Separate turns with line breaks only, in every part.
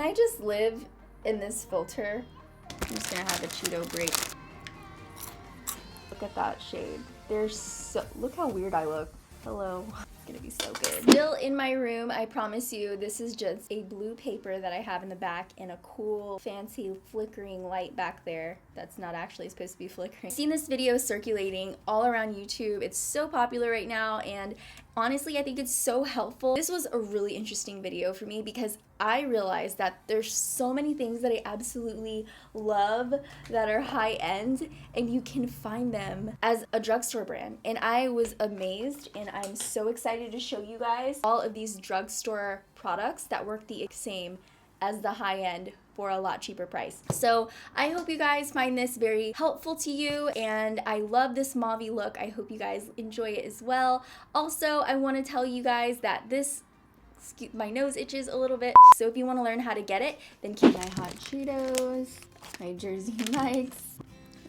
I just live in this filter? I'm just gonna have a Cheeto break. Look at that shade. Look how weird I look. Hello. It's gonna be so good. Still in my room, I promise you, this is just a blue paper that I have in the back and a cool, fancy, flickering light back there that's not actually supposed to be flickering. I've seen this video circulating all around YouTube. It's so popular right now, and honestly, I think it's so helpful. This was a really interesting video for me because I realized that there's so many things that I absolutely love that are high end, and you can find them as a drugstore brand. And I was amazed, and I'm so excited to show you guys all of these drugstore products that work the same as the high end for a lot cheaper price. So I hope you guys find this very helpful to you, and I love this mauve-y look. I hope you guys enjoy it as well. Also, I want to tell you guys that my nose itches a little bit, so if you want to learn how to get it, then keep my hot Cheetos, my Jersey Mike's.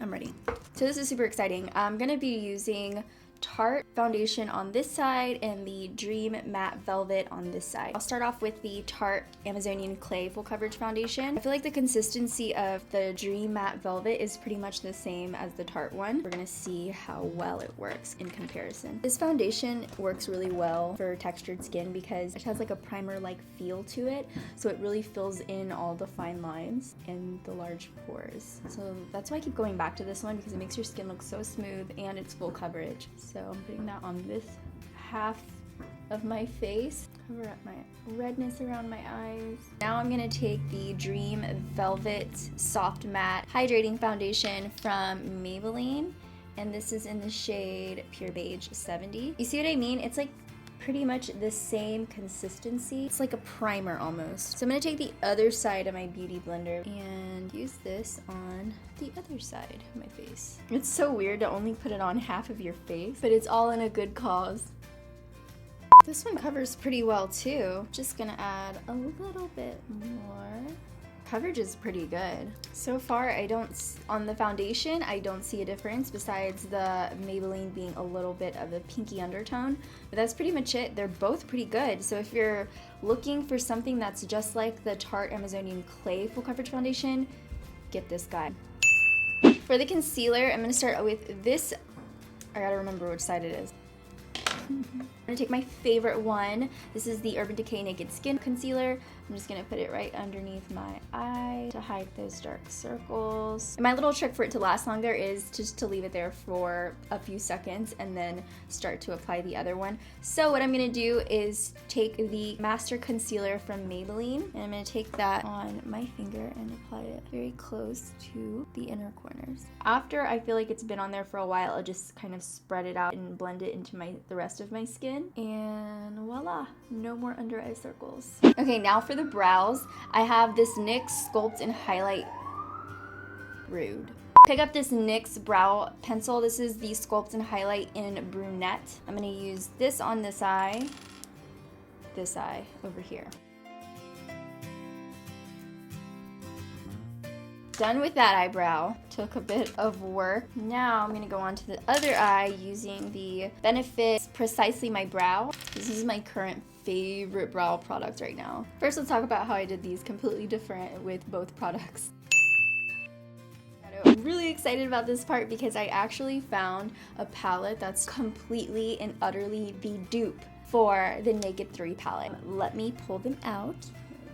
I'm ready. So this is super exciting. I'm gonna be using Tarte foundation on this side and the Dream Matte Velvet on this side. I'll start off with the Tarte Amazonian Clay Full Coverage Foundation. I feel like the consistency of the Dream Matte Velvet is pretty much the same as the Tarte one. We're gonna see how well it works in comparison. This foundation works really well for textured skin because it has like a primer-like feel to it, so it really fills in all the fine lines and the large pores. So that's why I keep going back to this one, because it makes your skin look so smooth and it's full coverage. So I'm putting that on this half of my face, cover up my redness around my eyes. Now I'm gonna take the Dream Velvet Soft Matte Hydrating Foundation from Maybelline, and this is in the shade Pure Beige 70. You see what I mean? It's like pretty much the same consistency. It's like a primer almost. So I'm gonna take the other side of my beauty blender and use this on the other side of my face. It's so weird to only put it on half of your face, but it's all in a good cause. This one covers pretty well too. Just gonna add a little bit more. Coverage is pretty good. So far, on the foundation, I don't see a difference besides the Maybelline being a little bit of a pinky undertone, but that's pretty much it. They're both pretty good. So if you're looking for something that's just like the Tarte Amazonian Clay Full Coverage Foundation, get this guy. For the concealer, I'm gonna start with this. I gotta remember which side it is. I'm gonna take my favorite one. This is the Urban Decay Naked Skin Concealer. I'm just gonna put it right underneath my eye to hide those dark circles. And my little trick for it to last longer is just to leave it there for a few seconds and then start to apply the other one. So what I'm gonna do is take the Master Concealer from Maybelline, and I'm gonna take that on my finger and apply it very close to the inner corners. After I feel like it's been on there for a while, I'll just kind of spread it out and blend it into the rest of my skin, and voila, no more under eye circles. Okay, now for the brows, I have this NYX Sculpt and Highlight Rude. Pick up this NYX brow pencil. This is the Sculpt and Highlight in Brunette. I'm gonna use this on this eye over here. Done with that eyebrow. Took a bit of work. Now I'm gonna go on to the other eye using the Benefit Precisely My Brow. This is my current favorite brow product right now. First, let's talk about how I did these completely different with both products. I'm really excited about this part because I actually found a palette that's completely and utterly the dupe for the Naked 3 palette. Let me pull them out.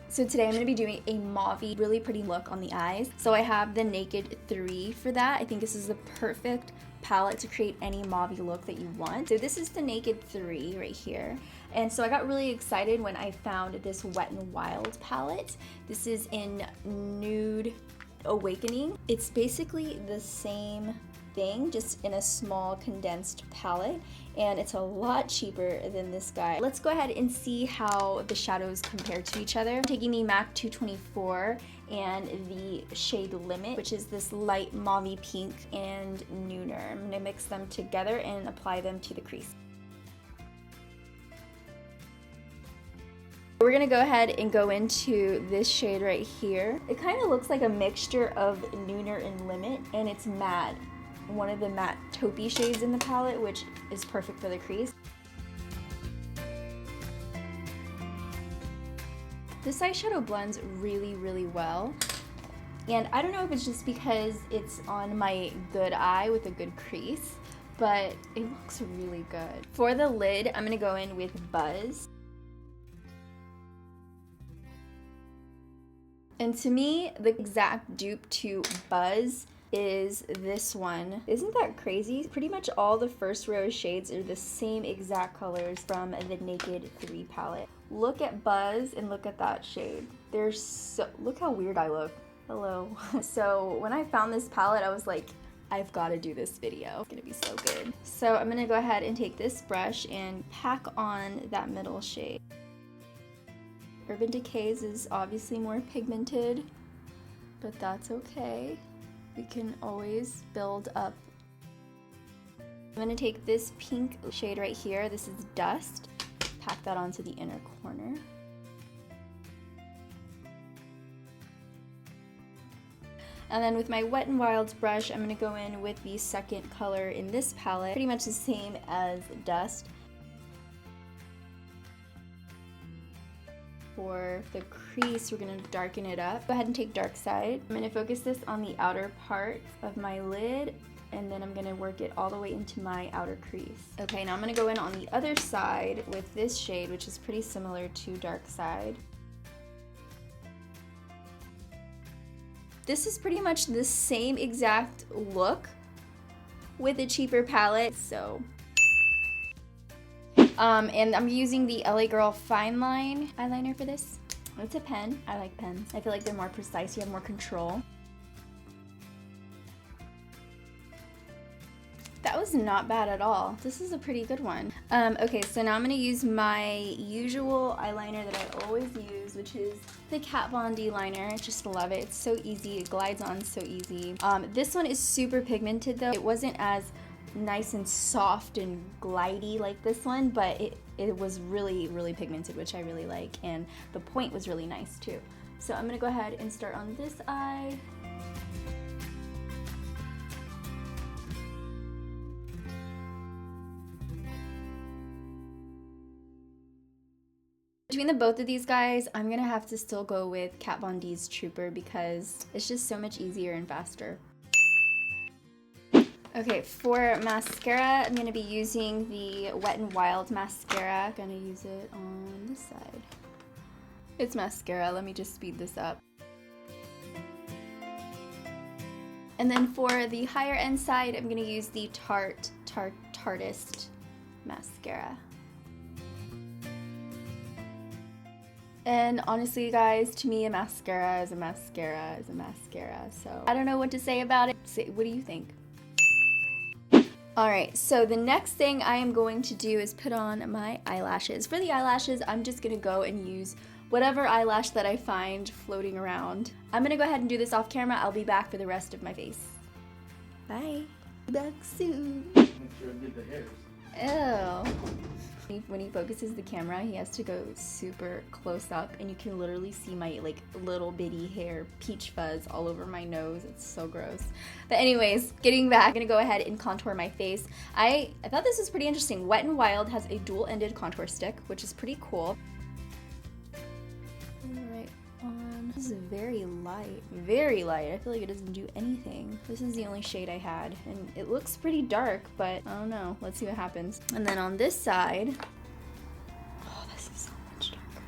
So today I'm going to be doing a mauve-y, really pretty look on the eyes. So I have the Naked 3 for that. I think this is the perfect palette to create any mauve-y look that you want. So this is the Naked 3 right here. And so I got really excited when I found this Wet n Wild palette. This is in Nude Awakening. It's basically the same thing, just in a small condensed palette, and it's a lot cheaper than this guy. Let's go ahead and see how the shadows compare to each other. I'm taking the MAC 224 and the shade Limit, which is this light mauve pink and Nooner. I'm gonna mix them together and apply them to the crease. We're gonna go ahead and go into this shade right here. It kind of looks like a mixture of Nooner and Limit, and it's matte. One of the matte taupey shades in the palette, which is perfect for the crease. This eyeshadow blends really, really well. And I don't know if it's just because it's on my good eye with a good crease, but it looks really good. For the lid, I'm gonna go in with Buzz. And to me, the exact dupe to Buzz is this one. Isn't that crazy? Pretty much all the first row of shades are the same exact colors from the Naked 3 palette. Look at Buzz and look at that shade. They're so, look how weird I look. Hello. So when I found this palette, I was like, I've got to do this video. It's gonna be so good. So I'm gonna go ahead and take this brush and pack on that middle shade. Urban Decay's is obviously more pigmented, but that's okay. We can always build up. I'm gonna take this pink shade right here. This is Dust. Pack that onto the inner corner. And then with my Wet n Wild's brush, I'm gonna go in with the second color in this palette. Pretty much the same as Dust. For the crease, we're gonna darken it up. Go ahead and take Dark Side. I'm gonna focus this on the outer part of my lid, and then I'm gonna work it all the way into my outer crease. Okay, now I'm gonna go in on the other side with this shade, which is pretty similar to Dark Side. This is pretty much the same exact look with a cheaper palette, so. And I'm using the LA Girl Fine Line eyeliner for this. It's a pen. I like pens. I feel like they're more precise. You have more control. That was not bad at all. This is a pretty good one. Okay, so now I'm gonna use my usual eyeliner that I always use, which is the Kat Von D liner. I just love it. It's so easy. It glides on so easy. This one is super pigmented though. It wasn't as nice and soft and glidey like this one, but it was really, really pigmented, which I really like, and the point was really nice too. So I'm gonna go ahead and start on this eye. Between the both of these guys, I'm gonna have to still go with Kat Von D's Trooper because it's just so much easier and faster. Okay, for mascara, I'm gonna be using the Wet n Wild mascara. I'm gonna use it on this side. It's mascara, let me just speed this up. And then for the higher end side, I'm gonna use the Tartist mascara. And honestly, guys, to me, a mascara is a mascara is a mascara. So I don't know what to say about it. What do you think? Alright, so the next thing I am going to do is put on my eyelashes. For the eyelashes, I'm just going to go and use whatever eyelash that I find floating around. I'm going to go ahead and do this off camera. I'll be back for the rest of my face. Bye. Back soon.
Make sure I get the hairs.
Ew. When he focuses the camera, he has to go super close up, and you can literally see my like little bitty hair peach fuzz all over my nose. It's so gross. But anyways, getting back, I'm gonna go ahead and contour my face. I thought this was pretty interesting. Wet n Wild has a dual-ended contour stick, which is pretty cool. Right on. This is very light. Very light. I feel like it doesn't do anything. This is the only shade I had, and it looks pretty dark, but I don't know. Let's see what happens. And then on this side, oh, this is so much darker.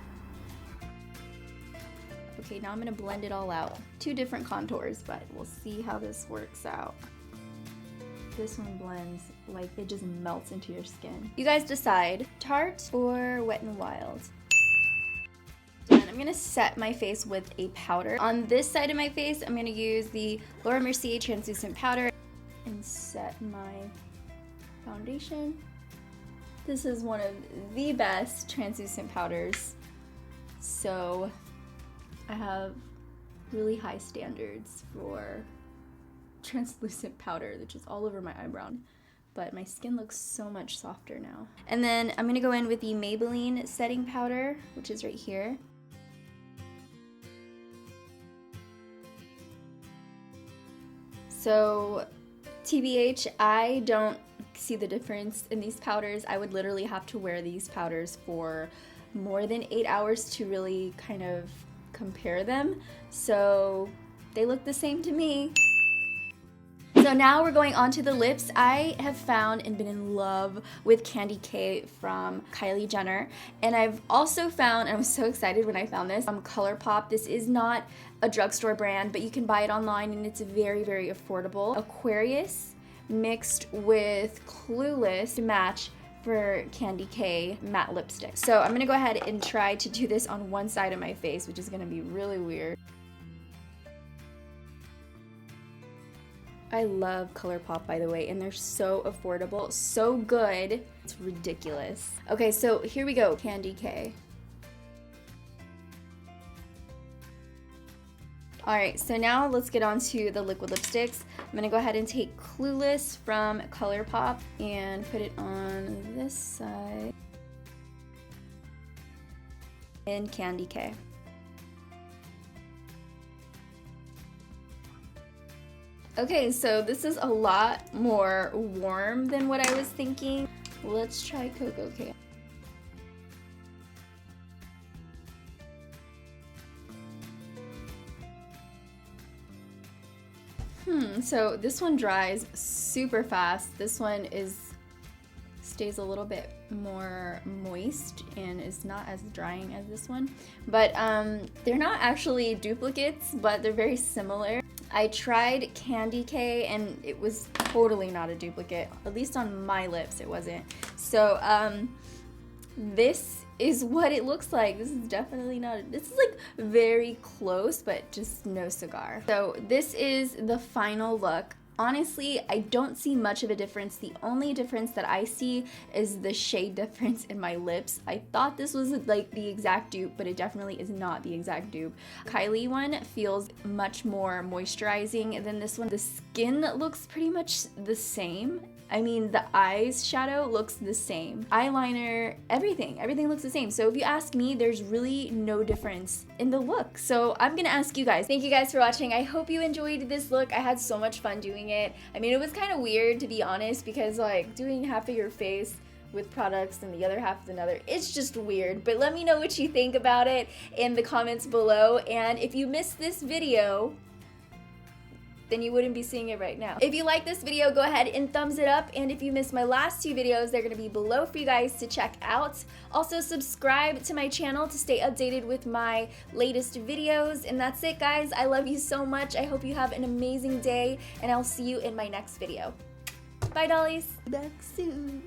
Okay, now I'm gonna blend it all out. Two different contours, but we'll see how this works out. This one blends like it just melts into your skin. You guys decide, Tarte or Wet n Wild. I'm gonna set my face with a powder. On this side of my face, I'm gonna use the Laura Mercier translucent powder and set my foundation. This is one of the best translucent powders. So I have really high standards for translucent powder, which is all over my eyebrow. But my skin looks so much softer now. And then I'm gonna go in with the Maybelline setting powder, which is right here. So, TBH, I don't see the difference in these powders. I would literally have to wear these powders for more than 8 hours to really kind of compare them. So they look the same to me. So now we're going on to the lips. I have found and been in love with Candy K from Kylie Jenner. And I've also found, and I was so excited when I found this, ColourPop. This is not a drugstore brand, but you can buy it online and it's very, very affordable. Aquarius mixed with Clueless to match for Candy K matte lipstick. So I'm gonna go ahead and try to do this on one side of my face, which is gonna be really weird. I love ColourPop, by the way, and they're so affordable, so good, it's ridiculous. Okay, so here we go, Candy K. Alright, so now let's get on to the liquid lipsticks. I'm gonna go ahead and take Clueless from ColourPop and put it on this side. And Candy K. Okay, so this is a lot more warm than what I was thinking. Let's try Cocoa K. So this one dries super fast. This one stays a little bit more moist and is not as drying as this one. But they're not actually duplicates, but they're very similar. I tried Candy K and it was totally not a duplicate. At least on my lips it wasn't. So this is what it looks like. This is definitely not, this is like very close, but just no cigar. So this is the final look. Honestly, I don't see much of a difference. The only difference that I see is the shade difference in my lips. I thought this was like the exact dupe, but it definitely is not the exact dupe. Kylie one feels much more moisturizing than this one. The skin looks pretty much the same. I mean, the eyeshadow looks the same. Eyeliner, everything looks the same. So if you ask me, there's really no difference in the look. So I'm gonna ask you guys. Thank you guys for watching. I hope you enjoyed this look. I had so much fun doing it. I mean, it was kind of weird, to be honest, because like doing half of your face with products and the other half with another, it's just weird. But let me know what you think about it in the comments below. And if you missed this video, then you wouldn't be seeing it right now. If you like this video, go ahead and thumbs it up. And if you missed my last two videos, they're gonna be below for you guys to check out. Also, subscribe to my channel to stay updated with my latest videos. And that's it, guys. I love you so much. I hope you have an amazing day, and I'll see you in my next video. Bye, dollies. Back soon.